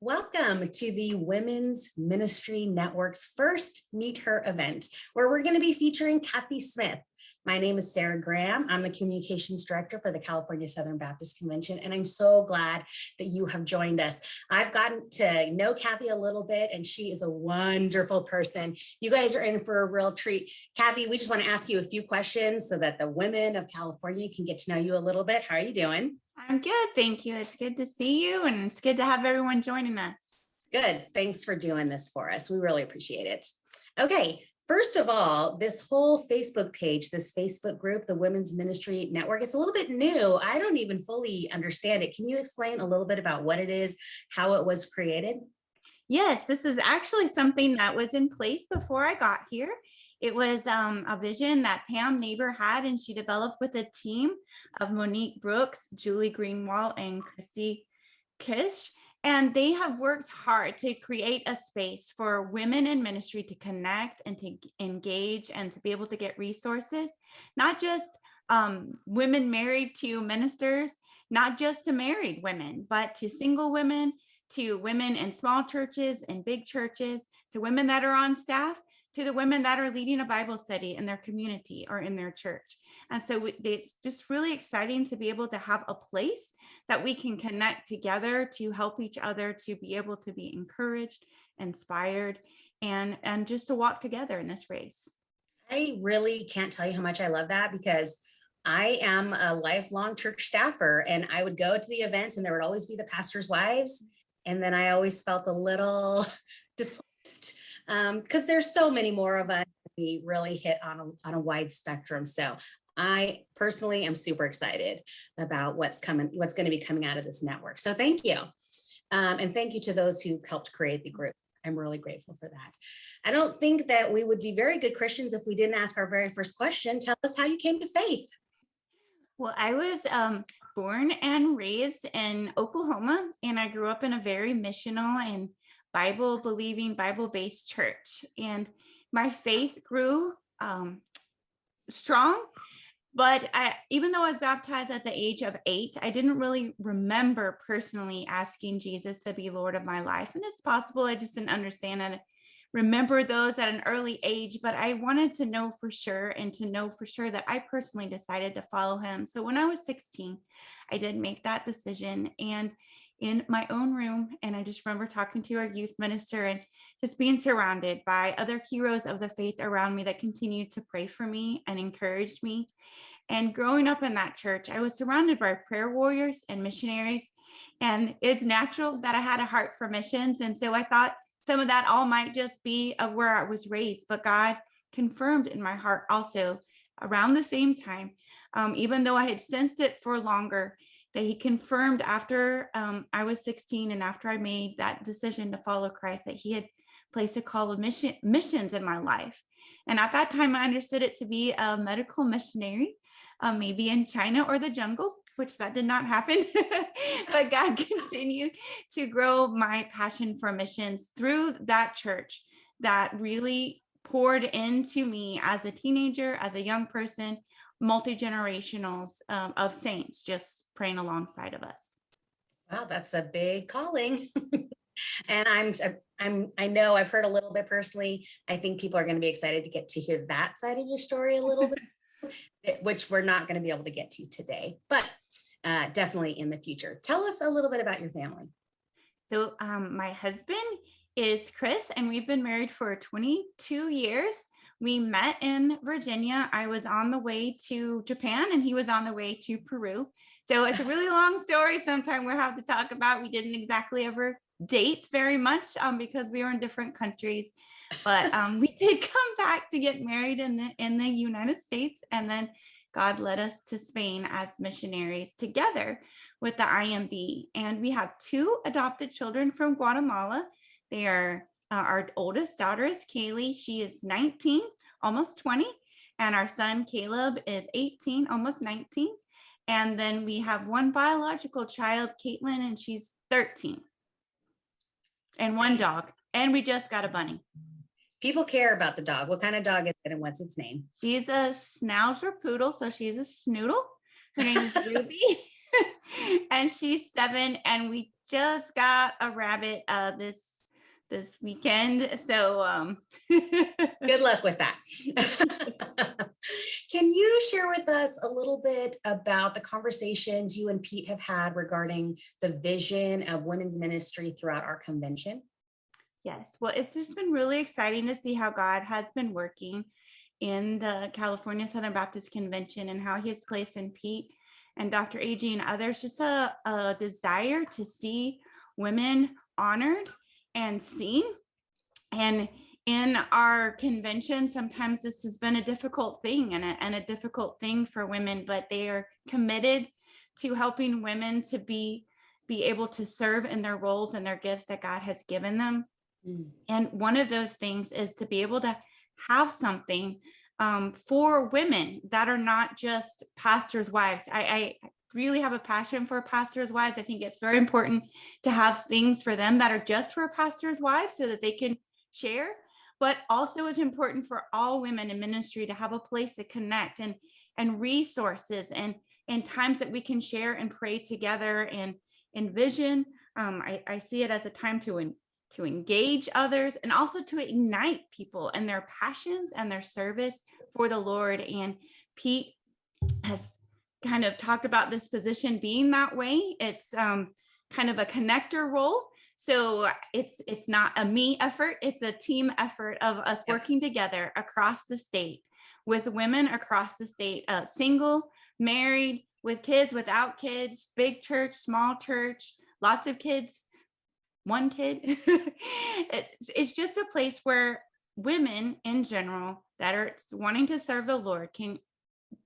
Welcome to the Women's Ministry Network's first Meet Her event, where we're going to be featuring Cathie Smith. My name is Sarah Graham. I'm the Communications Director for the California Southern Baptist Convention, and I'm so glad that you have joined us. I've gotten to know Cathie a little bit, and she is a wonderful person. You guys are in for a real treat. Cathie, we just want to ask you a few questions so that the women of California can get to know you a little bit. How are you doing? I'm good, thank you. It's good to see you, and it's good to have everyone joining us. Good. Thanks for doing this for us. We really appreciate it. Okay. First of all, this whole Facebook page, this Facebook group, the Women's Ministry Network, it's a little bit new. I don't even fully understand it. Can you explain a little bit about what it is, how it was created? Yes, this is actually something that was in place before I got here. It was a vision that Pam Neighbor had, and she developed with a team of Monique Brooks, Julie Greenwald, and Christy Kish. And they have worked hard to create a space for women in ministry to connect and to engage and to be able to get resources, not just women married to ministers, not just to married women, but to single women, to women in small churches and big churches, to women that are on staff, to the women that are leading a Bible study in their community or in their church. And so it's just really exciting to be able to have a place that we can connect together to help each other, to be able to be encouraged, inspired, and just to walk together in this race. I really can't tell you how much I love that, because I am a lifelong church staffer, and I would go to the events and there would always be the pastors' wives. And then I always felt a little displaced because there's so many more of us. We really hit on a wide spectrum. So I personally am super excited about what's going to be coming out of this network. So thank you. And thank you to those who helped create the group. I'm really grateful for that. I don't think that we would be very good Christians if we didn't ask our very first question. Tell us how you came to faith. Well, I was born and raised in Oklahoma, and I grew up in a very missional and Bible-believing, Bible-based church. And my faith grew strong. But even though I was baptized at the age of 8, I didn't really remember personally asking Jesus to be Lord of my life. And it's possible I just didn't understand and remember those at an early age, but I wanted to know for sure, and to know for sure that I personally decided to follow him. So when I was 16, I did make that decision, and in my own room. And I just remember talking to our youth minister and just being surrounded by other heroes of the faith around me that continued to pray for me and encouraged me. And growing up in that church, I was surrounded by prayer warriors and missionaries. And it's natural that I had a heart for missions. And so I thought some of that all might just be of where I was raised, but God confirmed in my heart also around the same time, even though I had sensed it for longer, that he confirmed after I was 16 and after I made that decision to follow Christ, that he had placed a call of missions in my life. And at that time, I understood it to be a medical missionary, maybe in China or the jungle, which that did not happen. But God continued to grow my passion for missions through that church that really poured into me as a teenager, as a young person, multi-generationals of saints just praying alongside of us. Wow, that's a big calling. And I know I've heard a little bit personally. I think people are going to be excited to get to hear that side of your story a little bit, which we're not going to be able to get to today, but definitely in the future. Tell us a little bit about your family. So my husband is Chris, and we've been married for 22 years. We met in Virginia. I was on the way to Japan, and he was on the way to Peru. So it's a really long story. Sometime we'll have to talk about. We didn't exactly ever date very much because we were in different countries, but we did come back to get married in the United States, and then God led us to Spain as missionaries together with the IMB. And we have 2 adopted children from Guatemala. They are our oldest daughter is Kaylee. She is 19, almost 20. And our son Caleb is 18, almost 19. And then we have one biological child, Caitlin, and she's 13. And one dog. And we just got a bunny. People care about the dog. What kind of dog is it, and what's its name? She's a Schnauzer poodle, so she's a snoodle. Her name is Ruby. And she's 7, and we just got a rabbit this weekend. So Good luck with that. Can you share with us a little bit about the conversations you and Pete have had regarding the vision of women's ministry throughout our convention? yes, well, it's just been really exciting to see how God has been working in the California Southern Baptist Convention and how he has placed in Pete and Dr. AG and others just a desire to see women honored and seen. And in our convention, sometimes this has been a difficult thing and a difficult thing for women, but they are committed to helping women to be able to serve in their roles and their gifts that God has given them. Mm. And one of those things is to be able to have something for women that are not just pastors' wives. I really have a passion for pastors' wives. I think it's very important to have things for them that are just for pastors' wives so that they can share, but also it's important for all women in ministry to have a place to connect and resources and times that we can share and pray together and envision. I see it as a time to engage others and also to ignite people and their passions and their service for the Lord. And Pete has kind of talked about this position being that way. It's kind of a connector role. So it's not a me effort, it's a team effort of us working together across the state with women across the state, single, married, with kids, without kids, big church, small church, lots of kids, one kid. It's just a place where women in general that are wanting to serve the Lord can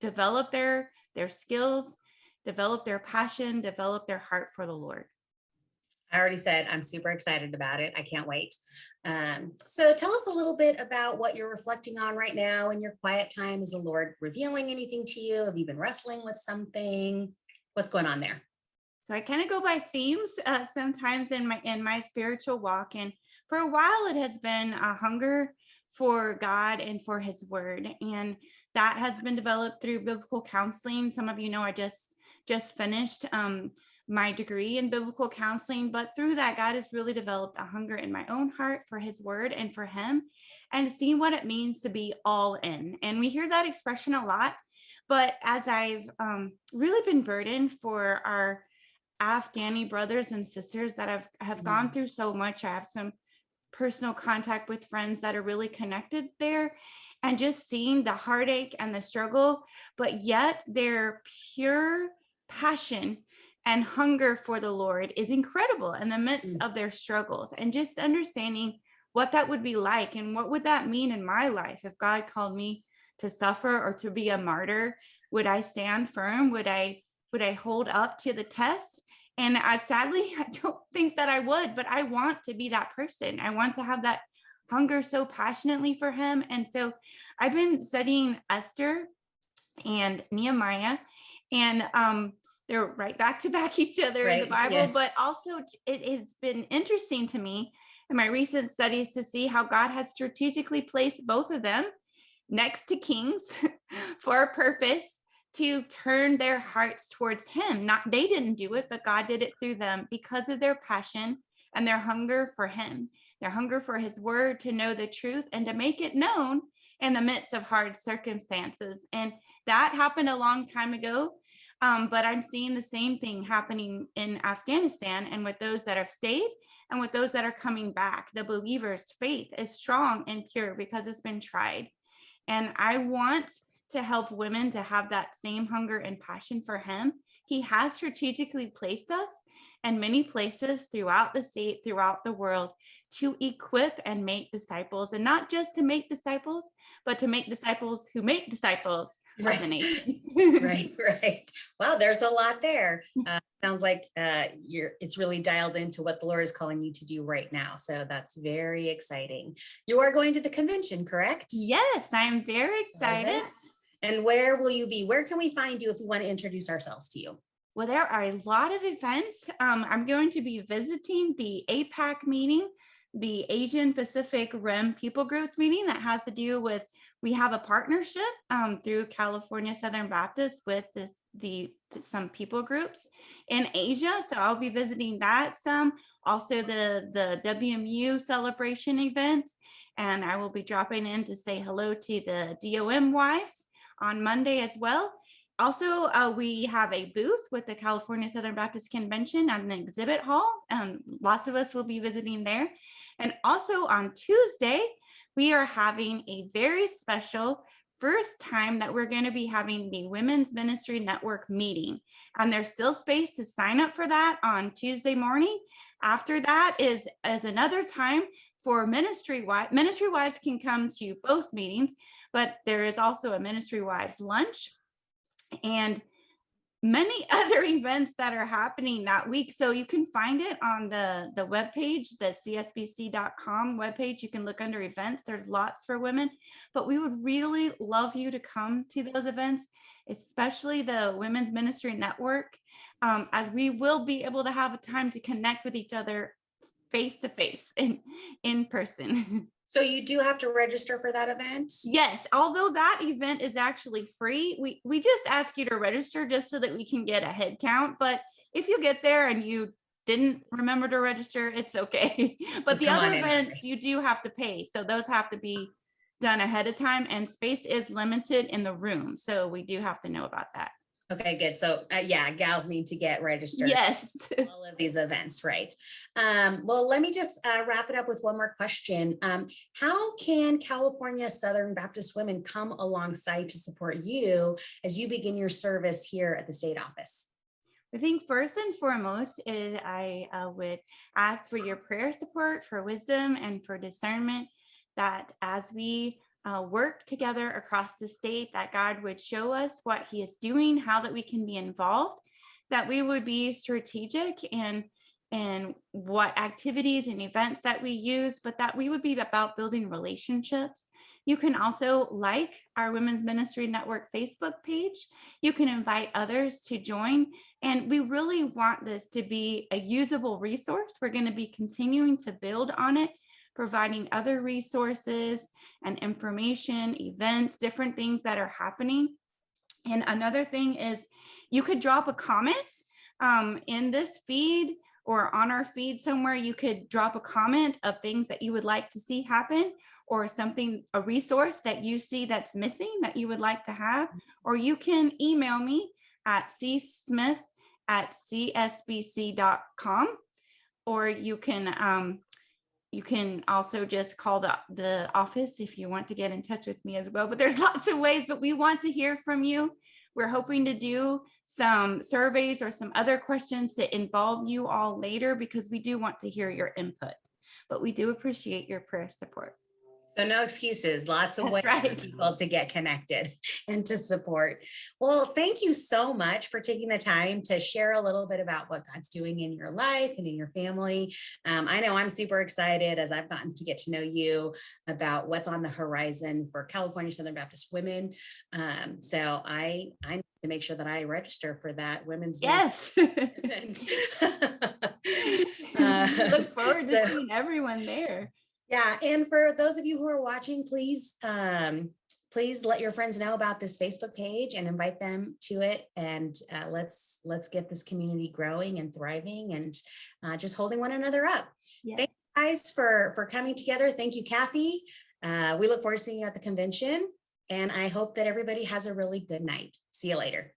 develop their skills, develop their passion, develop their heart for the Lord. I already said I'm super excited about it. I can't wait. So tell us a little bit about what you're reflecting on right now in your quiet time. Is the Lord revealing anything to you? Have you been wrestling with something? What's going on there? So I kind of go by themes sometimes in my spiritual walk. And for a while, it has been a hunger for God and for his word. And that has been developed through biblical counseling. Some of you know I just finished my degree in biblical counseling, but through that, God has really developed a hunger in my own heart for his word and for him and seeing what it means to be all in. And we hear that expression a lot, but as I've really been burdened for our Afghani brothers and sisters that have gone through so much, I have some personal contact with friends that are really connected there, and just seeing the heartache and the struggle, but yet their pure passion and hunger for the Lord is incredible in the midst of their struggles, and just understanding what that would be like and what would that mean in my life if God called me to suffer or to be a martyr. Would I stand firm? Would I hold up to the test? And sadly, I don't think that I would, but I want to be that person. I want to have that hunger so passionately for him. And so I've been studying Esther and Nehemiah, and they're right back to back each other in the Bible, yes. But also it has been interesting to me in my recent studies to see how God has strategically placed both of them next to kings for a purpose, to turn their hearts towards him. Not they didn't do it, but God did it through them because of their passion and their hunger for him, their hunger for his word, to know the truth and to make it known in the midst of hard circumstances. And that happened a long time ago. But I'm seeing the same thing happening in Afghanistan and with those that have stayed and with those that are coming back. The believers' faith is strong and pure because it's been tried. And I want to help women to have that same hunger and passion for him. He has strategically placed us in many places throughout the state, throughout the world, to equip and make disciples, and not just to make disciples, but to make disciples who make disciples of the nations. Right. Wow, there's a lot there. Sounds like it's really dialed into what the Lord is calling you to do right now. So that's very exciting. You are going to the convention, correct? Yes, I'm very excited. And where will you be? Where can we find you if we want to introduce ourselves to you? Well, there are a lot of events. I'm going to be visiting the APAC meeting, the Asian Pacific Rim People Growth meeting that has to do with, we have a partnership through California Southern Baptist with some people groups in Asia. So I'll be visiting that some. Also the WMU celebration event. And I will be dropping in to say hello to the DOM wives on Monday as well. Also, we have a booth with the California Southern Baptist Convention at an exhibit hall. Lots of us will be visiting there. And also on Tuesday, we are having a very special first time that we're going to be having the Women's Ministry Network meeting. And there's still space to sign up for that on Tuesday morning. After that is another time for ministry wives. Ministry wives can come to both meetings, but there is also a ministry wives lunch and many other events that are happening that week. So you can find it on the webpage, the csbc.com webpage. You can look under events. There's lots for women, but we would really love you to come to those events, especially the Women's Ministry Network, as we will be able to have a time to connect with each other face to face in person. So you do have to register for that event? Yes, although that event is actually free, we just ask you to register just so that we can get a head count. But if you get there and you didn't remember to register, it's okay. But Just the come other on in. events you do have to pay. So those have to be done ahead of time, and space is limited in the room. So we do have to know about that. Okay, good. So yeah, gals need to get registered. Yes. For all of these events, right? Well, let me just wrap it up with one more question. How can California Southern Baptist women come alongside to support you as you begin your service here at the state office? I think first and foremost is I would ask for your prayer support, for wisdom, and for discernment, that as we work together across the state, that God would show us what he is doing, how that we can be involved, that we would be strategic and what activities and events that we use, but that we would be about building relationships. You can also like our Women's Ministry Network Facebook page. You can invite others to join. And we really want this to be a usable resource. We're going to be continuing to build on it, providing other resources and information, events, different things that are happening. And another thing is you could drop a comment in this feed or on our feed somewhere. You could drop a comment of things that you would like to see happen, or something, a resource that you see that's missing that you would like to have. Or you can email me at csmith@csbc.com, or you can also just call the office if you want to get in touch with me as well. But there's lots of ways, but we want to hear from you. We're hoping to do some surveys or some other questions to involve you all later, because we do want to hear your input. But we do appreciate your prayer support. So no excuses, lots of ways That's for right. people to get connected and to support. Well, thank you so much for taking the time to share a little bit about what God's doing in your life and in your family. I know I'm super excited as I've gotten to get to know you about what's on the horizon for California Southern Baptist women. So I need to make sure that I register for that women's Yes. event. Look forward to seeing everyone there. Yeah, and for those of you who are watching, please let your friends know about this Facebook page and invite them to it. And let's get this community growing and thriving and just holding one another up. Yeah. Thank you guys for coming together. Thank you, Cathie. We look forward to seeing you at the convention, and I hope that everybody has a really good night. See you later.